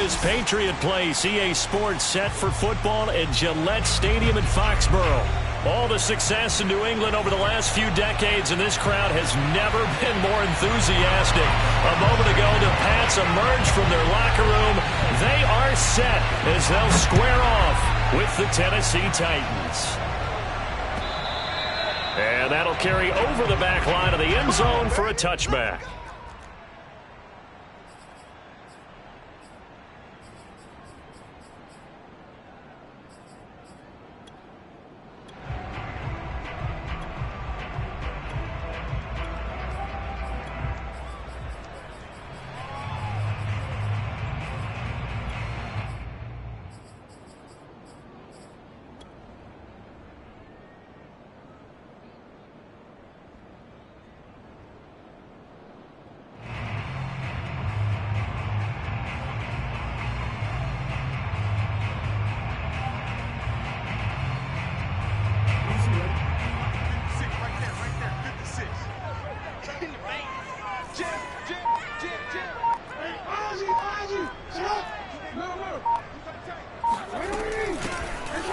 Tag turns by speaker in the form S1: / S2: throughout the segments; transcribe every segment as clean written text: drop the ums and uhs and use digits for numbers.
S1: is Patriot Place. EA Sports set for football at Gillette Stadium in Foxborough. All the success in New England over the last few decades, and this crowd has never been more enthusiastic. A moment ago, the Pats emerged from their locker room. They are set as they'll square off with the Tennessee Titans. And that'll carry over the back line of the end zone for a touchback.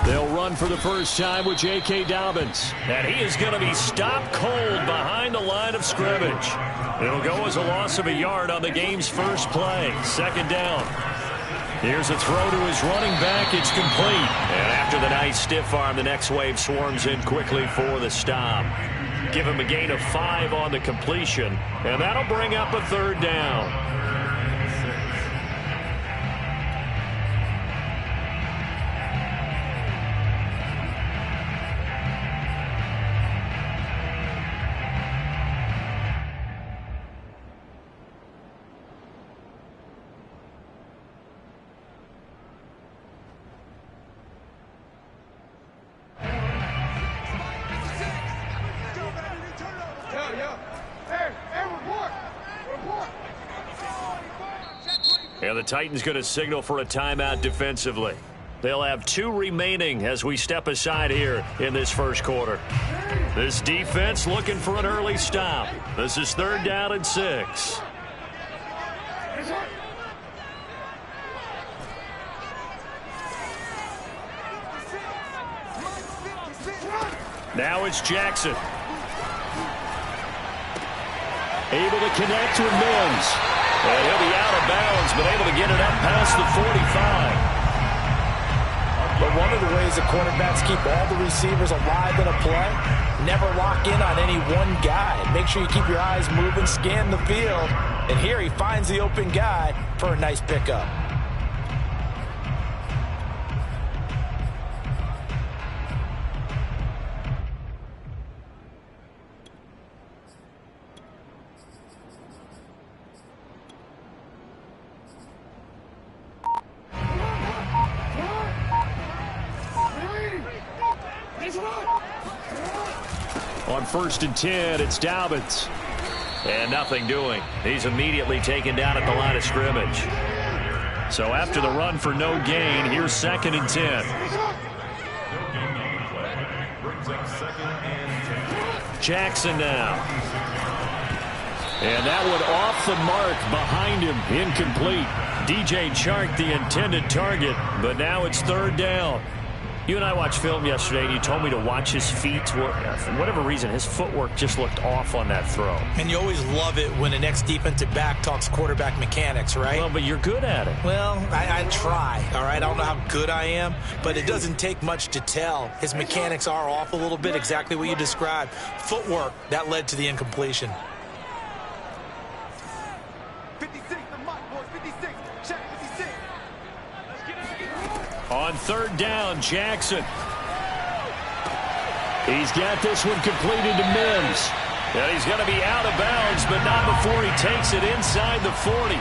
S1: They'll run for the first time with J.K. Dobbins. And he is going to be stopped cold behind the line of scrimmage. It'll go as a loss of a yard on the game's first play. Second down. Here's a throw to his running back. It's complete. And after the nice stiff arm, the next wave swarms in quickly for the stop. Give him a gain of 5 on the completion. And that'll bring up a third down. And the Titans going to signal for a timeout defensively. They'll have 2 remaining as we step aside here in this first quarter. This defense looking for an early stop. This is 3rd down and 6. Now it's Jackson. Able to connect with Mims. And he'll be out of bounds, but able to get it up past the 45.
S2: But one of the ways the quarterbacks keep all the receivers alive in a play, never lock in on any one guy. Make sure you keep your eyes moving, scan the field. And here he finds the open guy for a nice pickup.
S1: On 1st and 10, it's Dobbins. And nothing doing. He's immediately taken down at the line of scrimmage. So after the run for no gain, here's 2nd and 10. Jackson now. And that one off the mark behind him. Incomplete. DJ Chark, the intended target, but now it's 3rd down. You and I watched film yesterday, and you told me to watch his feet. For whatever reason, his footwork just looked off on that throw.
S3: And you always love it when the next defensive back talks quarterback mechanics, right?
S1: Well, but you're good at it.
S3: Well, I try, all right? I don't know how good I am, but it doesn't take much to tell. His mechanics are off a little bit, exactly what you described. Footwork, that led to the incompletion.
S4: 56, the mark, boys, 56. Check 56.
S1: On 3rd down, Jackson. He's got this one completed to Mims. And he's going to be out of bounds, but not before he takes it inside the 40.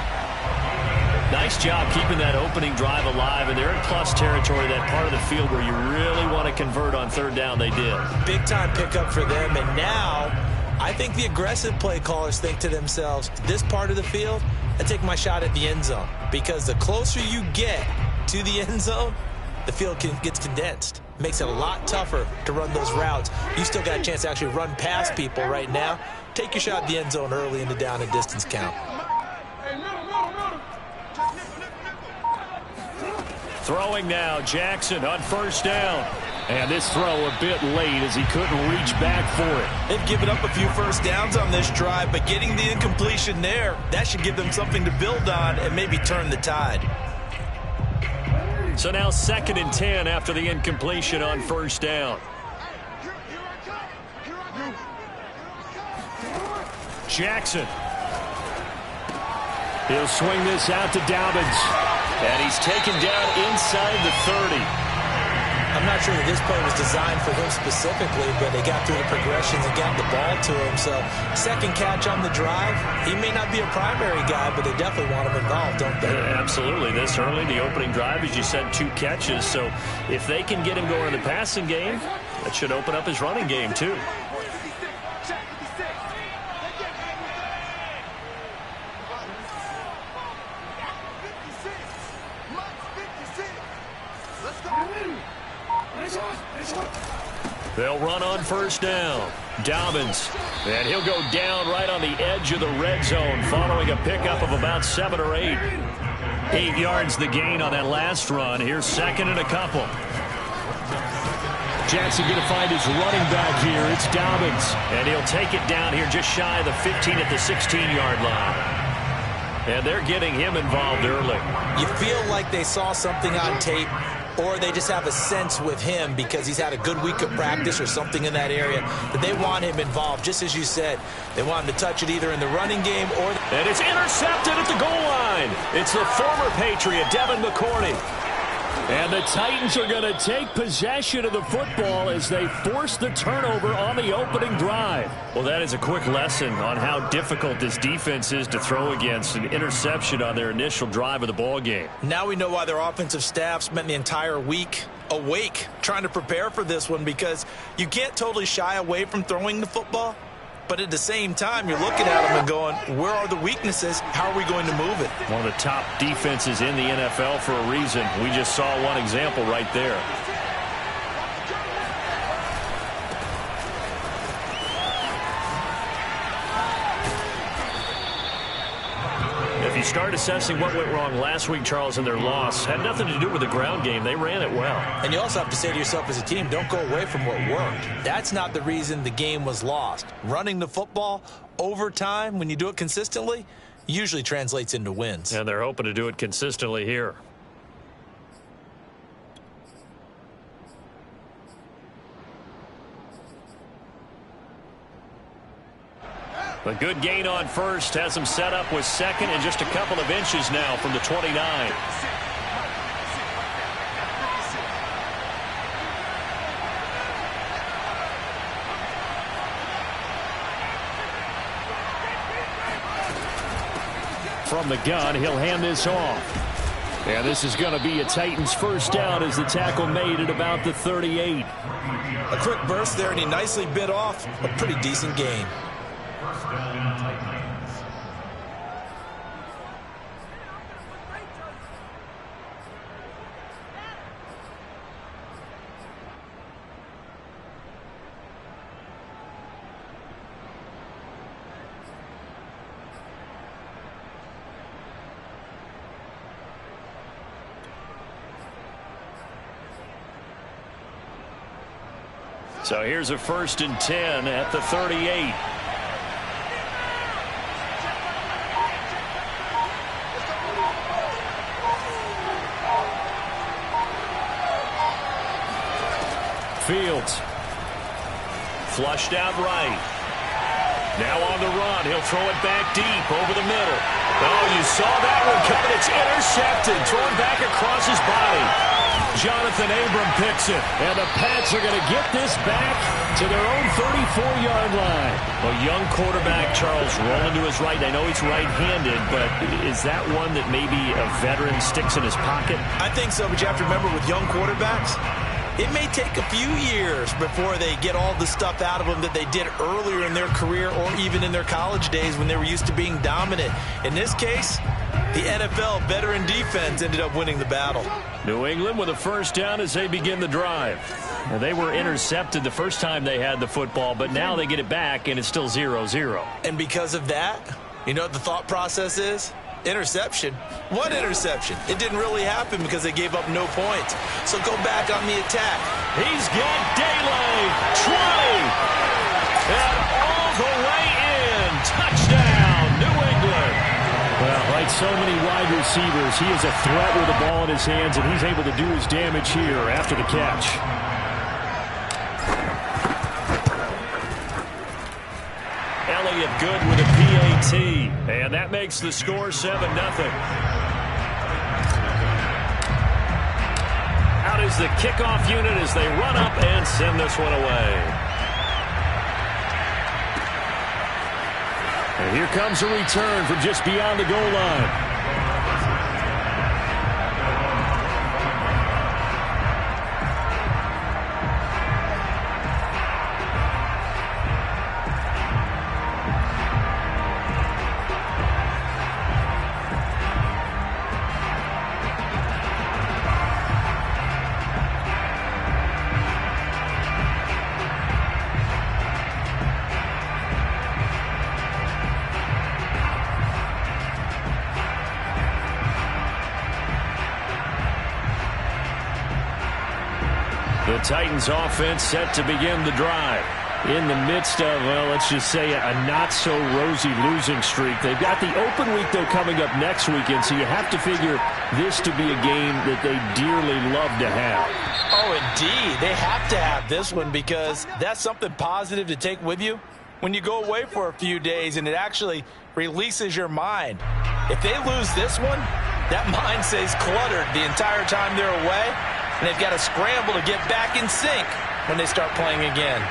S1: Nice job keeping that opening drive alive, and they're in plus territory, that part of the field where you really want to convert on 3rd down. They did.
S3: Big-time pickup for them, and now I think the aggressive play callers think to themselves, this part of the field, I take my shot at the end zone, because the closer you get to the end zone, the field gets condensed. Makes it a lot tougher to run those routes. You still got a chance to actually run past people right now. Take your shot at the end zone early in the down and distance count.
S1: Throwing now, Jackson on first down. And this throw a bit late as he couldn't reach back for it.
S3: They've given up a few first downs on this drive, but getting the incompletion there, that should give them something to build on and maybe turn the tide.
S1: So now 2nd and 10 after the incompletion on first down. Jackson. He'll swing this out to Dobbins. And he's taken down inside the 30.
S3: I'm not sure that this play was designed for him specifically, but they got through the progressions and got the ball to him. So 2nd catch on the drive. He may not be a primary guy, but they definitely want him involved, don't they?
S1: Absolutely. This early, the opening drive, as you said, 2 catches. So if they can get him going in the passing game, that should open up his running game too. They'll run on first down. Dobbins. And he'll go down right on the edge of the red zone following a pickup of about 7 or 8. 8 yards the gain on that last run. Here's 2nd and a couple. Jackson going to find his running back here. It's Dobbins. And he'll take it down here just shy of the 15 at the 16-yard line. And they're getting him involved early.
S3: You feel like they saw something on tape, or they just have a sense with him because he's had a good week of practice or something in that area that they want him involved. Just as you said, they want him to touch it either in the running game or...
S1: And it's intercepted at the goal line. It's the former Patriot, Devin McCourty. And the Titans are going to take possession of the football as they force the turnover on the opening drive. Well, that is a quick lesson on how difficult this defense is to throw against. An interception on their initial drive of the ball game.
S3: Now we know why their offensive staff spent the entire week awake trying to prepare for this one, because you can't totally shy away from throwing the football. But at the same time, you're looking at them and going, where are the weaknesses? How are we going to move it?
S1: One of the top defenses in the NFL for a reason. We just saw one example right there. If you start assessing what went wrong last week, Charles, in their loss, had nothing to do with the ground game. They ran it well.
S3: And you also have to say to yourself as a team, don't go away from what worked. That's not the reason the game was lost. Running the football over time, when you do it consistently, usually translates into wins.
S1: And they're hoping to do it consistently here. A good gain on first has him set up with 2nd and just a couple of inches now from the 29. From the gun, he'll hand this off. And this is going to be a Titans first down as the tackle made at about the 38.
S3: A quick burst there, and he nicely bit off a pretty decent gain.
S1: So here's a 1st and 10 at the 38. Fields. Flushed out right. Now on the run. He'll throw it back deep over the middle. Oh, you saw that one coming. It's intercepted. Thrown back across his body. Jonathan Abram picks it. And the Pats are going to get this back to their own 34-yard line. A young quarterback, Charles, rolling to his right. I know he's right-handed, but is that one that maybe a veteran sticks in his pocket?
S3: I think so, but you have to remember with young quarterbacks, it may take a few years before they get all the stuff out of them that they did earlier in their career or even in their college days when they were used to being dominant. In this case, the NFL veteran defense ended up winning the battle.
S1: New England with a first down as they begin the drive. Well, they were intercepted the first time they had the football, but now they get it back, and it's still 0-0.
S3: And because of that, you know what the thought process is? Interception? What interception? It didn't really happen because they gave up no points. So go back on the attack.
S1: He's got daylight. 20. And all the way in. Touchdown, New England. Well, like so many wide receivers, he is a threat with the ball in his hands, and he's able to do his damage here after the catch. Elliott good with a PAT, and that makes the score 7-0. Out is the kickoff unit as they run up and send this one away. And here comes a return from just beyond the goal line. The Titans offense set to begin the drive. In the midst of, well, let's just say a not-so-rosy losing streak. They've got the open week, though, coming up next weekend, so you have to figure this to be a game that they dearly love to have.
S2: Oh, indeed. They have to have this one because that's something positive to take with you when you go away for a few days, and it actually releases your mind. If they lose this one, that mind stays cluttered the entire time they're away, and they've got to scramble to get back in sync when they start playing again.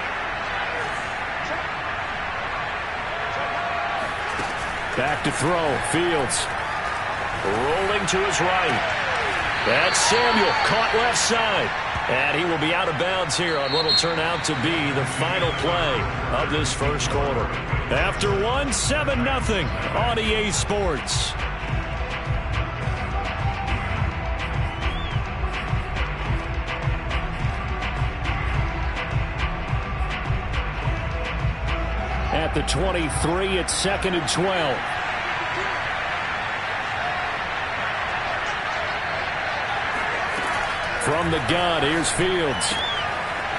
S1: Back to throw. Fields rolling to his right. That's Samuel caught left side. And he will be out of bounds here on what will turn out to be the final play of this first quarter. After one, 7-0 on EA Sports. At the 23, it's 2nd and 12. From the gun, here's Fields.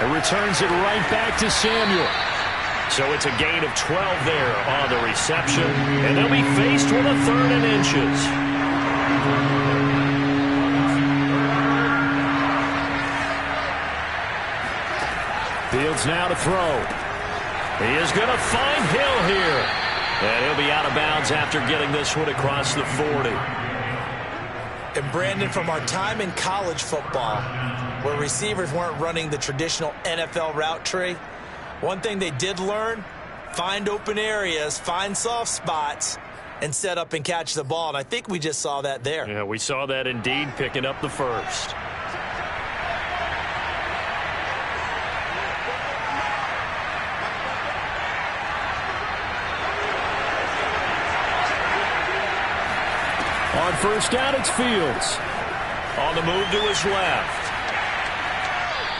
S1: It returns it right back to Samuel. So it's a gain of 12 there on the reception. And they'll be faced with a 3rd and inches. Fields now to throw. He is going to find Hill here. And he'll be out of bounds after getting this one across the 40.
S3: And Brandon, from our time in college football, where receivers weren't running the traditional NFL route tree, one thing they did learn, find open areas, find soft spots, and set up and catch the ball. And I think we just saw that there.
S1: Yeah, we saw that indeed, picking up the first. On first down, it's Fields. On the move to his left.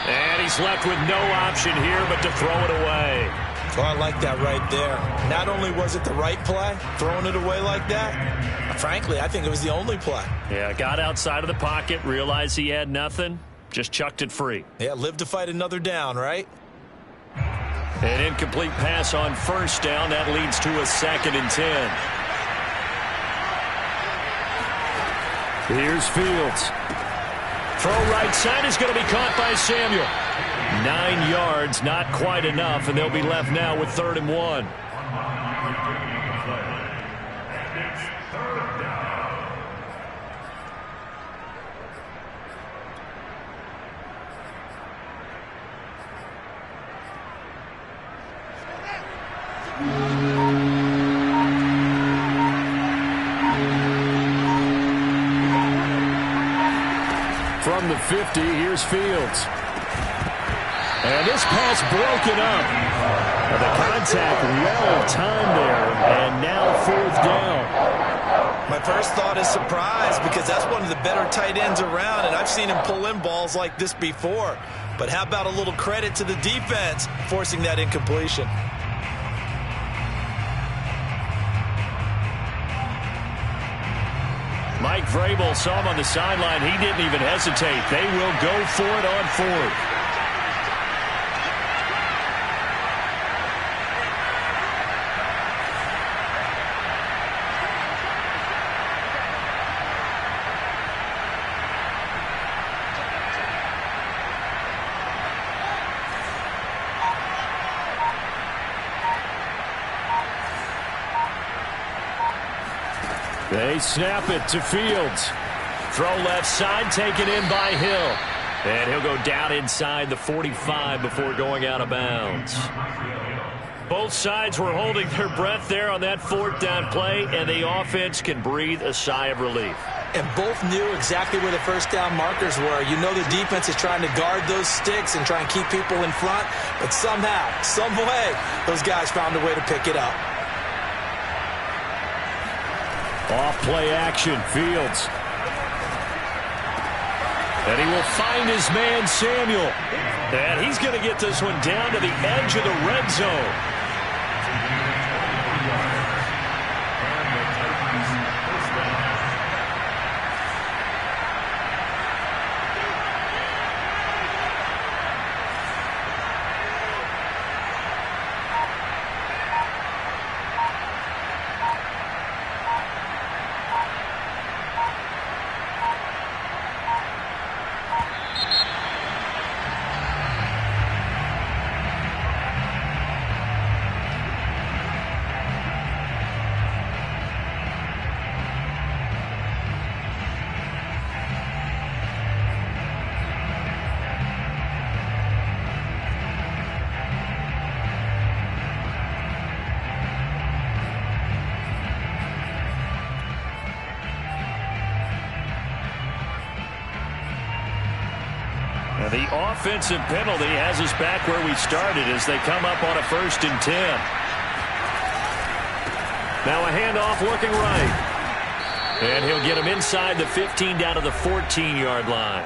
S1: And he's left with no option here but to throw it away.
S3: Oh, I like that right there. Not only was it the right play, throwing it away like that, frankly, I think it was the only play.
S1: Yeah, got outside of the pocket, realized he had nothing, just chucked it free.
S3: Yeah, live to fight another down, right?
S1: An incomplete pass on first down. That leads to a 2nd and 10. Here's Fields. Throw right side is going to be caught by Samuel. 9 yards, not quite enough, and they'll be left now with 3rd and 1. From the 50, here's Fields. And this pass broken up. And the contact well timed there, and now 4th down.
S3: My first thought is surprise because that's one of the better tight ends around, and I've seen him pull in balls like this before. But how about a little credit to the defense forcing that incompletion?
S1: Mike Vrabel saw him on the sideline. He didn't even hesitate. They will go for it on fourth. They snap it to Fields. Throw left side, taken in by Hill. And he'll go down inside the 45 before going out of bounds. Both sides were holding their breath there on that fourth down play, and the offense can breathe a sigh of relief.
S3: And both knew exactly where the first down markers were. You know the defense is trying to guard those sticks and try and keep people in front, but somehow, some way, those guys found a way to pick it up.
S1: Off play action, Fields. And he will find his man, Samuel. And he's going to get this one down to the edge of the red zone. The offensive penalty has us back where we started as they come up on a 1st and 10. Now a handoff looking right. And he'll get him inside the 15 down to the 14-yard line.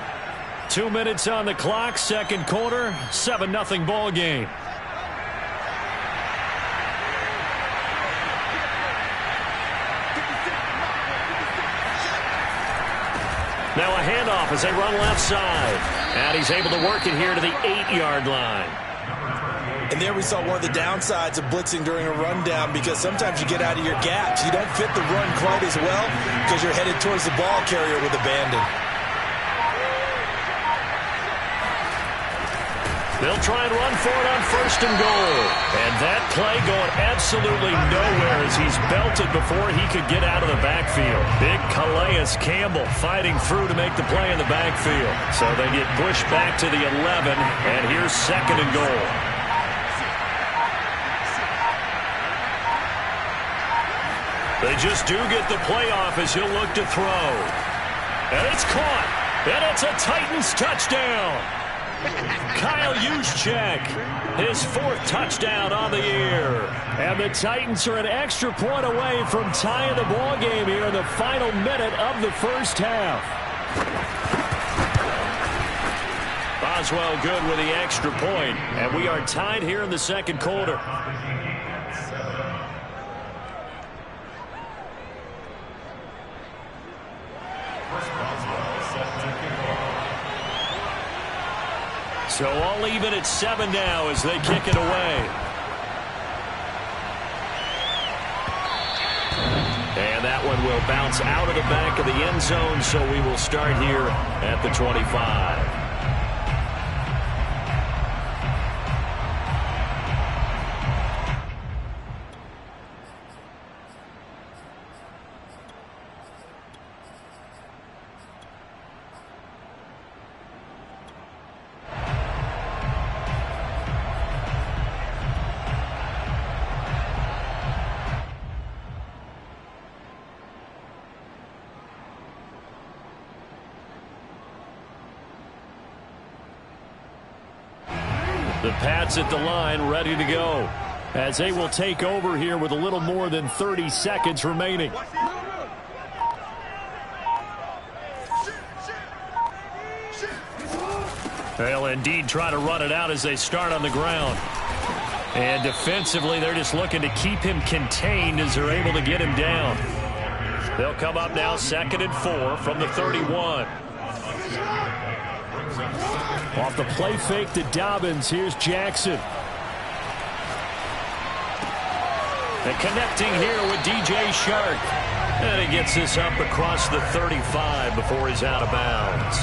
S1: 2 minutes on the clock, second quarter, 7-0 ball game. Now a handoff as they run left side. And he's able to work it here to the 8-yard line.
S3: And there we saw one of the downsides of blitzing during a rundown, because sometimes you get out of your gaps. You don't fit the run quite as well because you're headed towards the ball carrier with abandon.
S1: They'll try and run for it on 1st and goal. And that play going absolutely nowhere as he's belted before he could get out of the backfield. Big Calais Campbell fighting through to make the play in the backfield. So they get pushed back to the 11, and here's 2nd and goal. They just do get the play off as he'll look to throw. And it's caught. And it's a Titans touchdown. Kyle Juszczyk, his 4th touchdown on the year. And the Titans are an extra point away from tying the ball game here in the final minute of the first half. Boswell good with the extra point, and we are tied here in the second quarter. So all even at 7 now as they kick it away. And that one will bounce out of the back of the end zone, so we will start here at the 25. The Pats at the line ready to go as they will take over here with a little more than 30 seconds remaining. They'll indeed try to run it out as they start on the ground. And defensively, they're just looking to keep him contained as they're able to get him down. They'll come up now 2nd and 4 from the 31.
S5: Off the play fake to Dobbins. Here's Jackson.
S1: And connecting here with DJ Shark. And he gets this up across the 35 before he's out of bounds.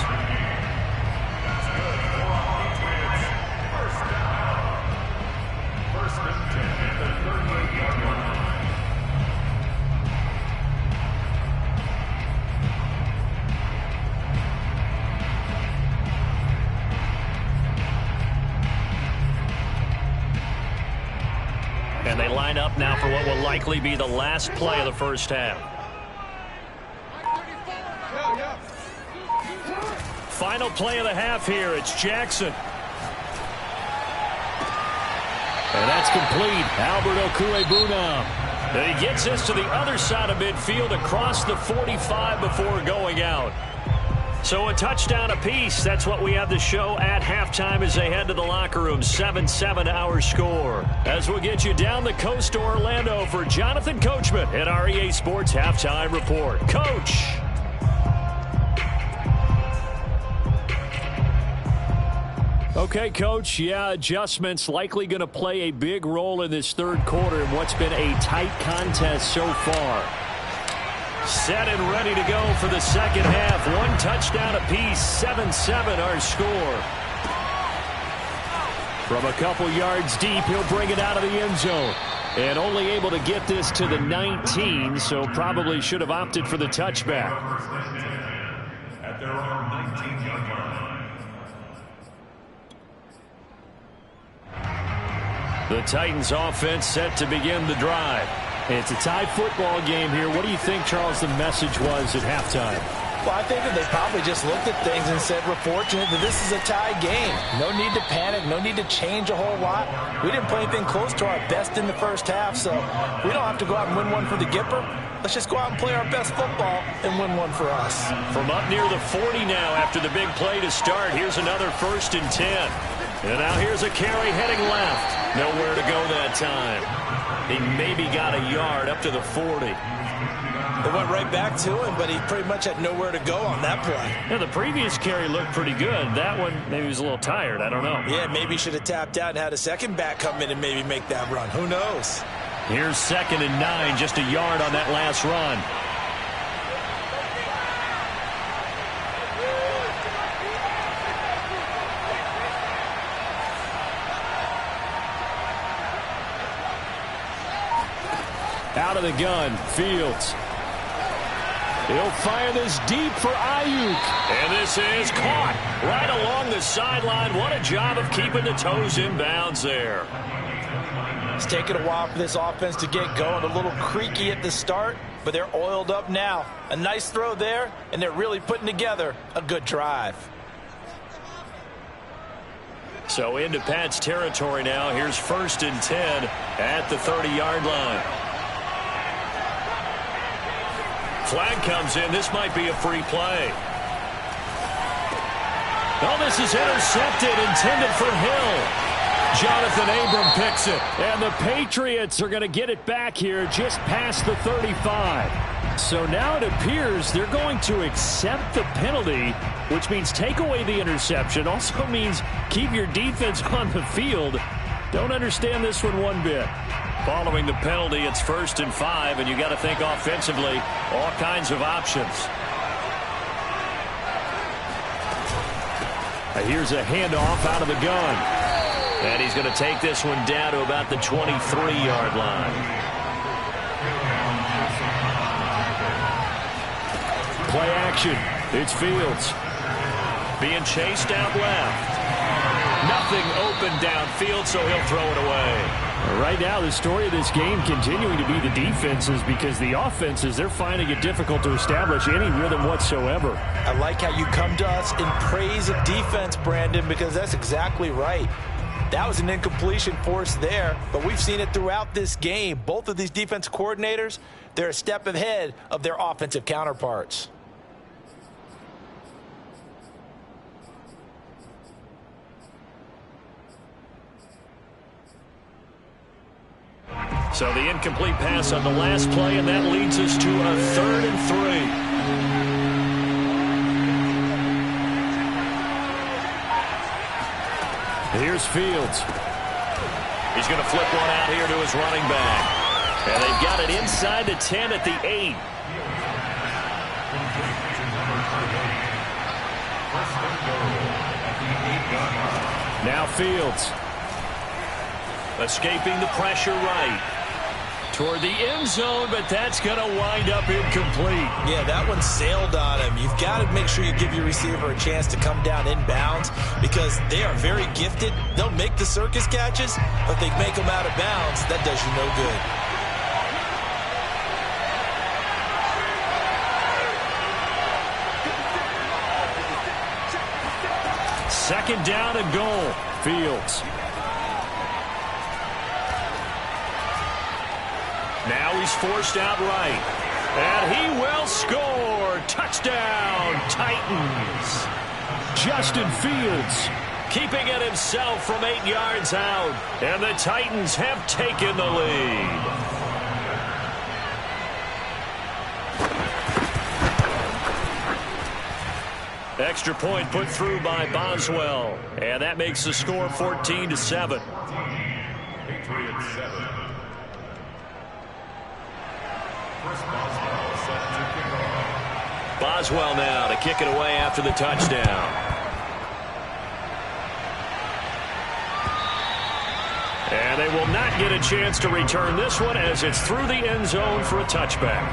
S1: And they line up now for what will likely be the last play of the first half. Final play of the half here. It's Jackson.
S5: And that's complete. Albert Okwuegbunam.
S1: And he gets this to the other side of midfield across the 45 before going out. So a touchdown apiece. That's what we have to show at halftime as they head to the locker room. 7-7 our score. As we'll get you down the coast to Orlando for Jonathan Coachman at our EA Sports Halftime Report. Coach.
S5: Okay, Coach. Yeah, adjustments likely going to play a big role in this third quarter in what's been a tight contest so far.
S1: Set and ready to go for the second half. One touchdown apiece. 7-7 our score.
S5: From a couple yards deep, he'll bring it out of the end zone. And only able to get this to the 19, so probably should have opted for the touchback.
S6: At their own 19-yard line.
S1: The Titans offense set to begin the drive.
S5: It's a tie football game here. What do you think, Charles, the message was at halftime?
S2: Well, I think that they probably just looked at things and said, we're fortunate that this is a tie game. No need to panic. No need to change a whole lot. We didn't play anything close to our best in the first half, so we don't have to go out and win one for the Gipper. Let's just go out and play our best football and win one for us.
S1: From up near the 40 now after the big play to start, here's another 1st and 10. And now here's a carry heading left. Nowhere to go that time. He maybe got a yard up to the 40.
S3: It went right back to him, but he pretty much had nowhere to go on that play.
S1: Yeah, the previous carry looked pretty good. That one, maybe he was a little tired. I don't know.
S3: Yeah, maybe he should have tapped out and had a second back come in and maybe make that run. Who knows?
S1: Here's 2nd and 9, just a yard on that last run.
S5: Out of the gun, Fields. He'll fire this deep for Ayuk.
S1: And this is caught right along the sideline. What a job of keeping the toes in bounds there.
S2: It's taken a while for this offense to get going. A little creaky at the start, but they're oiled up now. A nice throw there, and they're really putting together a good drive.
S1: So into Pat's territory now. Here's 1st and 10 at the 30-yard line. Flag comes in. This might be a free play. Oh, this is intercepted, intended for Hill.
S5: Jonathan Abram picks it. And the Patriots are going to get it back here just past the 35. So now it appears they're going to accept the penalty, which means take away the interception. Also means keep your defense on the field. Don't understand this one bit.
S1: Following the penalty, it's 1st and 5, and you got to think offensively, all kinds of options.
S5: Here's a handoff out of the gun.
S1: And he's going to take this one down to about the 23-yard line.
S5: Play action. It's Fields.
S1: Being chased out left. Nothing open downfield, so he'll throw it away.
S5: Right now, the story of this game continuing to be the defenses, because the offenses, they're finding it difficult to establish any rhythm whatsoever.
S2: I like how you come to us in praise of defense, Brandon, because that's exactly right. That was an incompletion force there, but we've seen it throughout this game. Both of these defense coordinators, they're a step ahead of their offensive counterparts.
S1: So the incomplete pass on the last play, and that leads us to a 3rd and 3. Here's Fields. He's going to flip one out here to his running back. And they've got it inside the 10 at the 8. Now Fields. Escaping the pressure right. Toward the end zone, but that's going to wind up incomplete.
S3: Yeah, that one sailed on him. You've got to make sure you give your receiver a chance to come down inbounds because they are very gifted. They'll make the circus catches, but they make them out of bounds. That does you no good.
S1: 2nd down and goal. Fields. Now he's forced out right. And he will score. Touchdown, Titans. Justin Fields keeping it himself from 8 yards out. And the Titans have taken the lead. Extra point put through by Boswell. And that makes the score 14-7.
S6: Patriots 7.
S1: Boswell now to kick it away after the touchdown. And they will not get a chance to return this one as it's through the end zone for a touchback.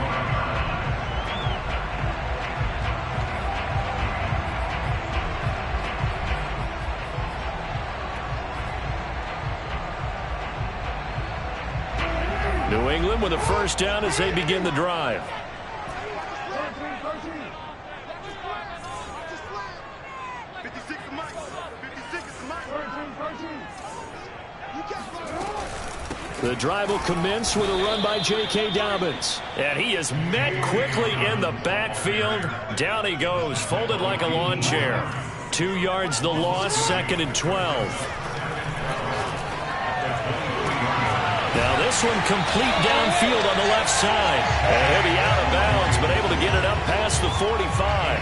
S1: New England with a 1st down as they begin the drive. The drive will commence with a run by J.K. Dobbins. And he is met quickly in the backfield. Down he goes, folded like a lawn chair. 2 yards the loss, 2nd and 12. Now this one complete downfield on the left side. And he'll be out of bounds, but able to get it up past the 45.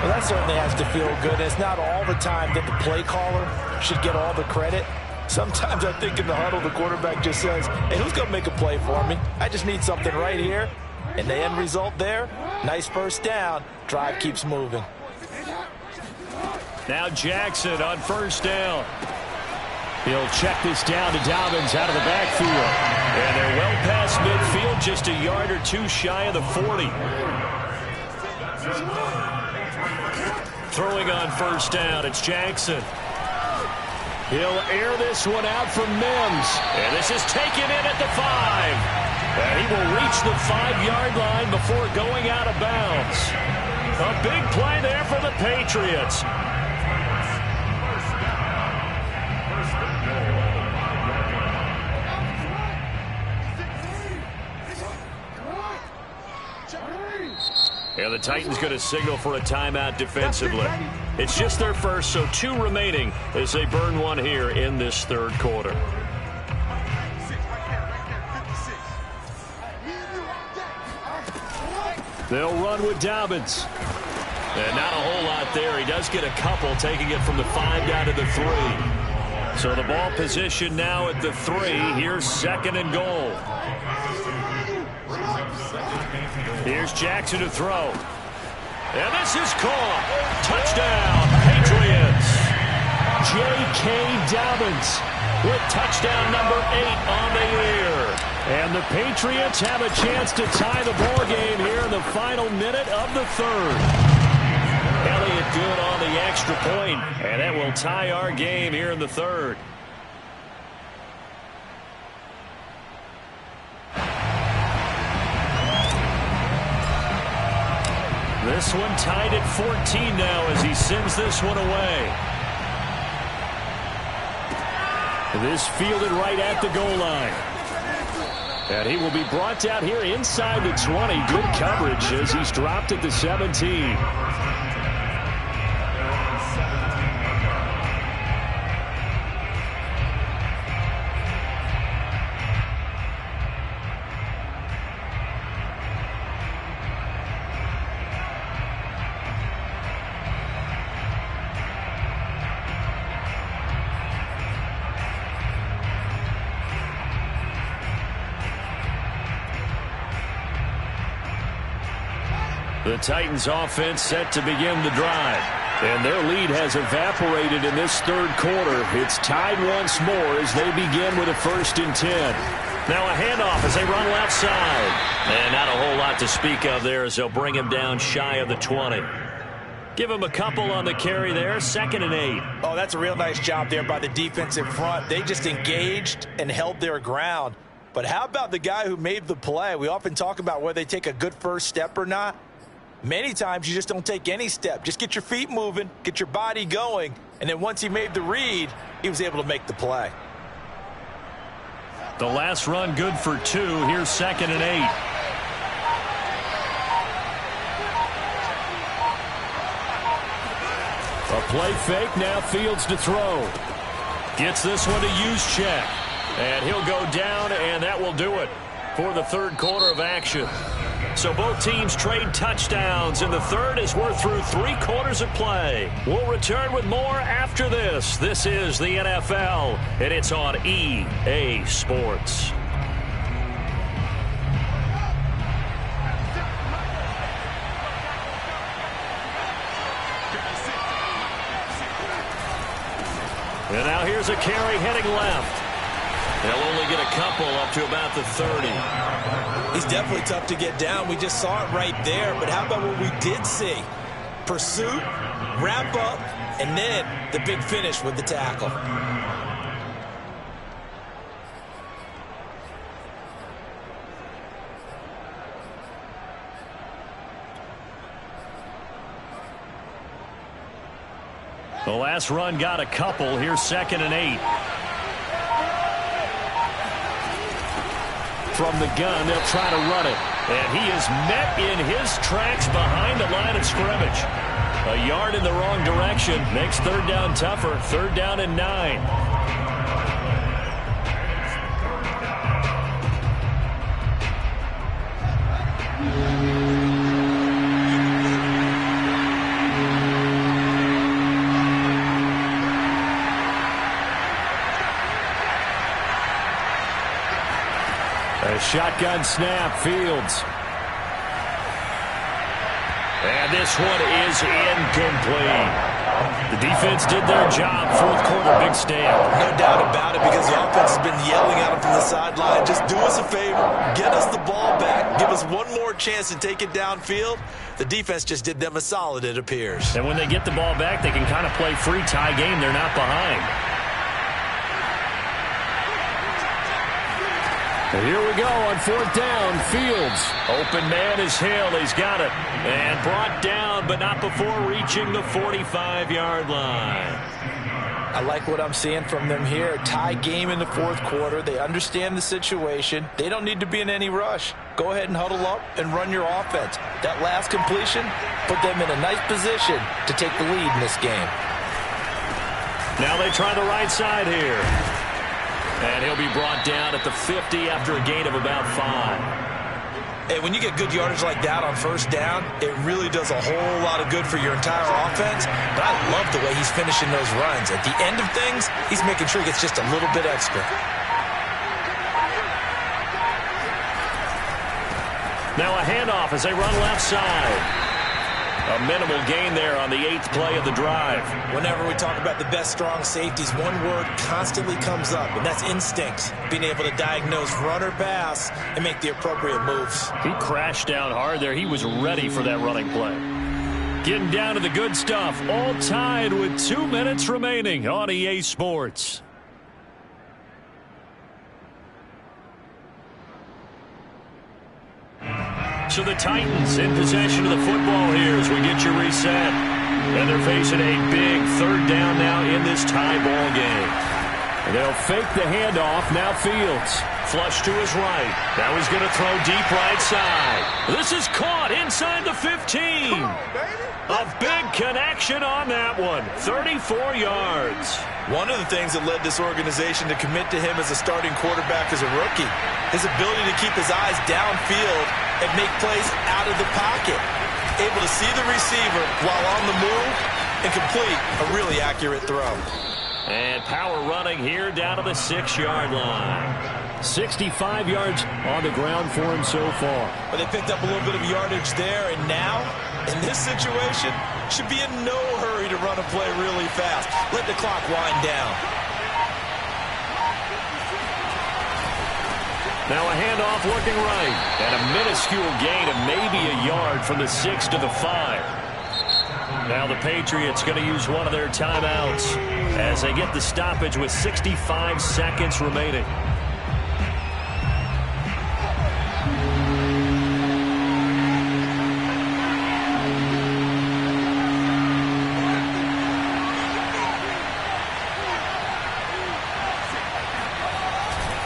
S2: Well, that certainly has to feel good. It's not all the time that the play caller should get all the credit. Sometimes I think in the huddle, the quarterback just says, hey, who's going to make a play for me? I just need something right here. And the end result there, nice 1st down. Drive keeps moving.
S1: Now Jackson on 1st down. He'll check this down to Dobbins out of the backfield. And they're well past midfield, just a yard or 2 shy of the 40. Throwing on 1st down, it's Jackson. He'll air this one out for Mims. And this is taken in at the 5. And he will reach the 5-yard line before going out of bounds. A big play there for the Patriots. And the Titans going to signal for a timeout defensively. It's just their first, so 2 remaining as they burn one here in this 3rd quarter. They'll run with Dobbins. And not a whole lot there. He does get a couple, taking it from the 5 down to the 3. So the ball position now at the 3. Here's 2nd and goal. Here's Jackson to throw. And this is caught. Touchdown, Patriots. J.K. Dobbins with touchdown number 8 on the year. And the Patriots have a chance to tie the ball game here in the final minute of the 3rd. Elliott good on the extra point, and that will tie our game here in the 3rd. This one tied at 14 now as he sends this one away. This fielded right at the goal line. And he will be brought down here inside the 20. Good coverage as he's dropped at the 17.
S5: The Titans offense set to begin the drive. And their lead has evaporated in this third quarter. It's tied once more as they begin with a 1st and 10.
S1: Now a handoff as they run left side. And not a whole lot to speak of there as they'll bring him down shy of the 20. Give him a couple on the carry there. 2nd and 8.
S3: Oh, that's a real nice job there by the defensive front. They just engaged and held their ground. But how about the guy who made the play? We often talk about whether they take a good first step or not. Many times you just don't take any step. Just get your feet moving, get your body going, and then once he made the read, he was able to make the play.
S1: The last run good for 2. Here's 2nd and 8.
S5: A play fake, now Fields to throw.
S1: Gets this one to Juszczyk. And he'll go down, and that will do it for the third quarter of action. So both teams trade touchdowns in the third as we're through 3 quarters of play. We'll return with more after this. This is the NFL, and it's on EA Sports. And now here's a carry heading left. They'll only get a couple up to about the 30.
S3: He's definitely tough to get down. We just saw it right there. But how about what we did see? Pursuit, wrap up, and then the big finish with the tackle.
S1: The last run got a couple. Here's 2nd and 8.
S5: From the gun, they'll try to run it.
S1: And he is met in his tracks behind the line of scrimmage. A yard in the wrong direction. Makes 3rd down tougher. 3rd down and 9.
S5: A shotgun snap, Fields.
S1: And this one is incomplete. The defense did their job. Fourth quarter, big stand.
S3: No doubt about it, because the offense has been yelling at him from the sideline. Just do us a favor. Get us the ball back. Give us one more chance to take it downfield. The defense just did them a solid, it appears.
S1: And when they get the ball back, they can kind of play free tie game. They're not behind.
S5: And here we go on 4th down. Fields.
S1: Open man is Hill. He's got it. And brought down, but not before reaching the 45-yard line.
S2: I like what I'm seeing from them here. Tie game in the fourth quarter. They understand the situation. They don't need to be in any rush. Go ahead and huddle up and run your offense. That last completion put them in a nice position to take the lead in this game.
S1: Now they try the right side here. And he'll be brought down at the 50 after a gain of about 5.
S3: Hey, when you get good yardage like that on 1st down, it really does a whole lot of good for your entire offense. But I love the way he's finishing those runs. At the end of things, he's making sure he gets just a little bit extra.
S1: Now a handoff as they run left side. A minimal gain there on the 8th play of the drive.
S3: Whenever we talk about the best strong safeties, one word constantly comes up, and that's instinct. Being able to diagnose run or pass and make the appropriate moves.
S1: He crashed down hard there. He was ready for that running play. Getting down to the good stuff. All tied with 2 minutes remaining on EA Sports. So the Titans in possession of the football here as we get you reset. And they're facing a big 3rd down now in this tie ball game.
S5: They'll fake the handoff. Now Fields.
S1: Flush to his right. Now he's going to throw deep right side. This is caught inside the 15. A big connection on that one. 34 yards.
S3: One of the things that led this organization to commit to him as a starting quarterback as a rookie, his ability to keep his eyes downfield and make plays out of the pocket. Able to see the receiver while on the move and complete a really accurate throw.
S1: And power running here down to the 6-yard line.
S5: 65 yards on the ground for him so far.
S3: But they picked up a little bit of yardage there, and now, in this situation, should be in no hurry to run a play really fast. Let the clock wind down.
S1: Now a handoff looking right, and a minuscule gain of maybe a yard from the 6 to the 5. Now the Patriots going to use one of their timeouts as they get the stoppage with 65 seconds remaining.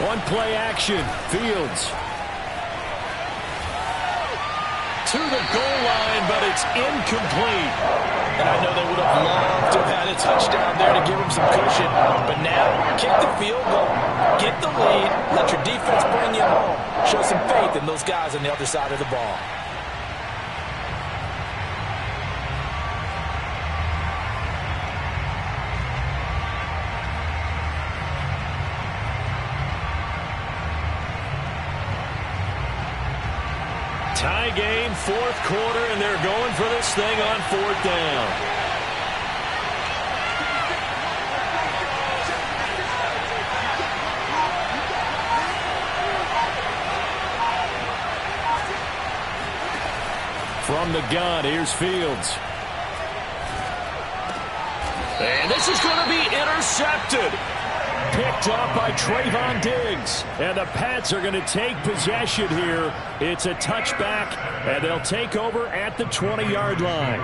S5: On play action, Fields. To the goal line, but it's incomplete.
S2: And I know they would have loved to have had a touchdown there to give them some cushion. But now, kick the field goal, get the lead, let your defense bring you home. Show some faith in those guys on the other side of the ball.
S1: Tie game, fourth quarter, and they're going for this thing on fourth down.
S5: From the gun, here's Fields.
S1: And this is going to be intercepted.
S5: Picked up by Trayvon Diggs. And the Pats are going to take possession here. It's a touchback, and they'll take over at the 20-yard line.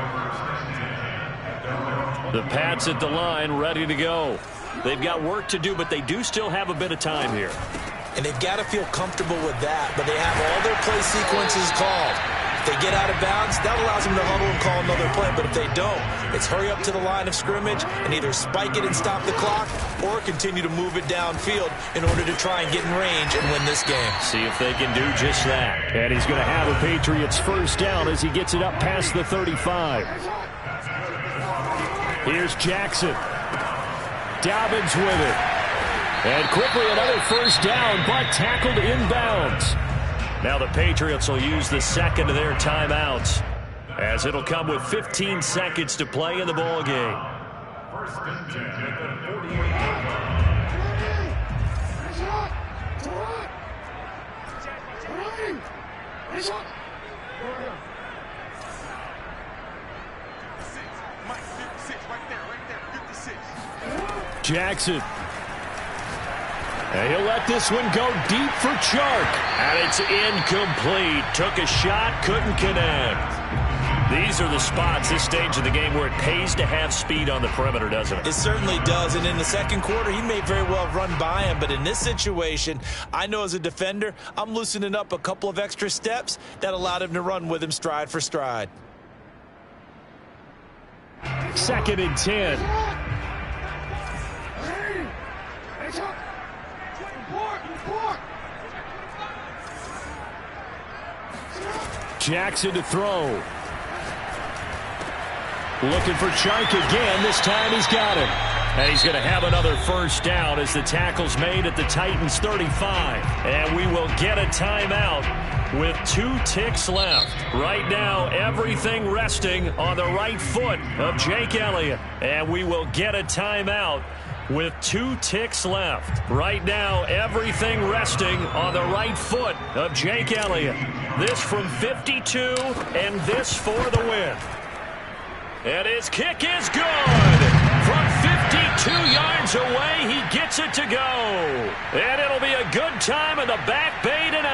S1: The Pats at the line, ready to go. They've got work to do, but they do still have a bit of time here.
S3: And they've got to feel comfortable with that, but they have all their play sequences called. If they get out of bounds, that allows them to huddle and call another play. But if they don't, it's hurry up to the line of scrimmage and either spike it and stop the clock or continue to move it downfield in order to try and get in range and win this game.
S1: See if they can do just that.
S5: And he's going to have a Patriots first down as he gets it up past the 35. Here's Jackson. Dobbins with it. And quickly another first down, but tackled inbounds.
S1: Now the Patriots will use the second of their timeouts, as it'll come with 15 seconds to play in the ball game.
S6: First and 10 at the 48.
S5: Jackson. And he'll let this one go deep for Chark.
S1: And it's incomplete. Took a shot, couldn't connect. These are the spots, this stage of the game, where it pays to have speed on the perimeter, doesn't it?
S3: It certainly does, and in the second quarter, he may very well have run by him, but in this situation, I know as a defender, I'm loosening up a couple of extra steps that allowed him to run with him stride for stride.
S5: 2nd and 10. Jackson to throw. Looking for Chark again. This time he's got him.
S1: And he's going to have another first down as the tackle's made at the Titans' 35. And we will get a timeout with 2 ticks left. Right now, everything resting on the right foot of Jake Elliott. And we will get a timeout with 2 ticks left. Right now, everything resting on the right foot of Jake Elliott. This from 52, and this for the win. And his kick is good. From 52 yards away, he gets it to go. And it'll be a good time in the back bay tonight.